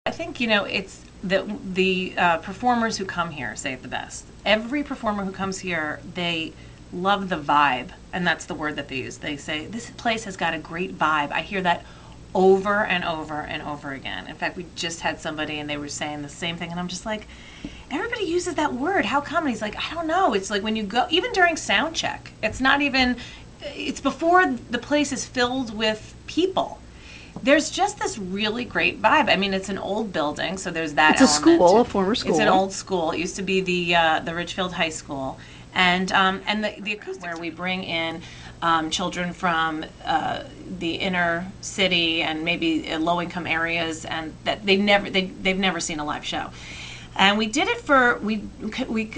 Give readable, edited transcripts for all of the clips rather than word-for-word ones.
I think, it's the performers who come here say it the best. Every performer who comes here, they love the vibe, and that's the word that they use. They say, this place has got a great vibe. I hear that over and over and over again. In fact, we just had somebody and they were saying the same thing, and I'm just like, everybody uses that word. How come? And he's like, I don't know. It's like when you go, even during sound check, it's before the place is filled with people. There's just this really great vibe. I mean, it's an old building, so there's that It's a element. school, a former school. It's an old school. It used to be the Ridgefield High School, and the acoustics where we bring in children from the inner city and maybe low-income areas, and that they've never seen a live show. And we did it we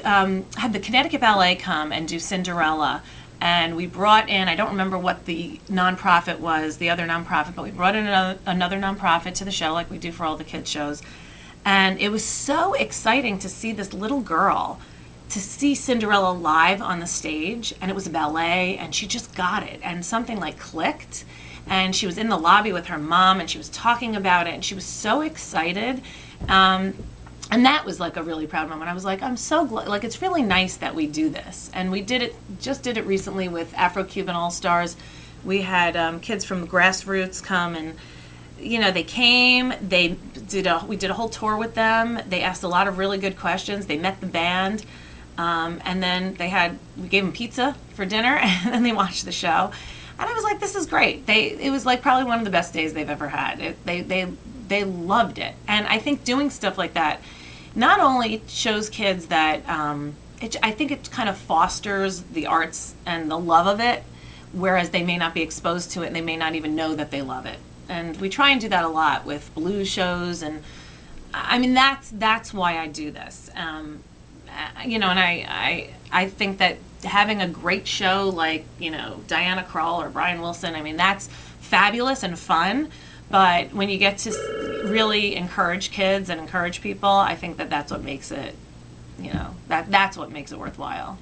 had the Connecticut Ballet come and do Cinderella. And we brought in, I don't remember what the nonprofit was, the other nonprofit, but we brought in another nonprofit to the show like we do for all the kids shows. And it was so exciting to see this little girl, to see Cinderella live on the stage, and it was a ballet, and she just got it. And something like clicked, and she was in the lobby with her mom, and she was talking about it, and she was so excited. And that was like a really proud moment. I was like, I'm so glad, like it's really nice that we do this. And we did it recently with Afro-Cuban All-Stars. We had kids from Grassroots come, and they came, we did a whole tour with them. They asked a lot of really good questions. They met the band, and then we gave them pizza for dinner, and then they watched the show. And I was like, this is great. It was like probably one of the best days they've ever had. They loved it. And I think doing stuff like that not only shows kids that, I think it kind of fosters the arts and the love of it, whereas they may not be exposed to it and they may not even know that they love it. And we try and do that a lot with blues shows, and I mean, that's why I do this. And I think that having a great show like, Diana Krall or Brian Wilson, I mean, that's fabulous and fun. But when you get to really encourage kids and encourage people, I think that that's what makes it, that's what makes it worthwhile.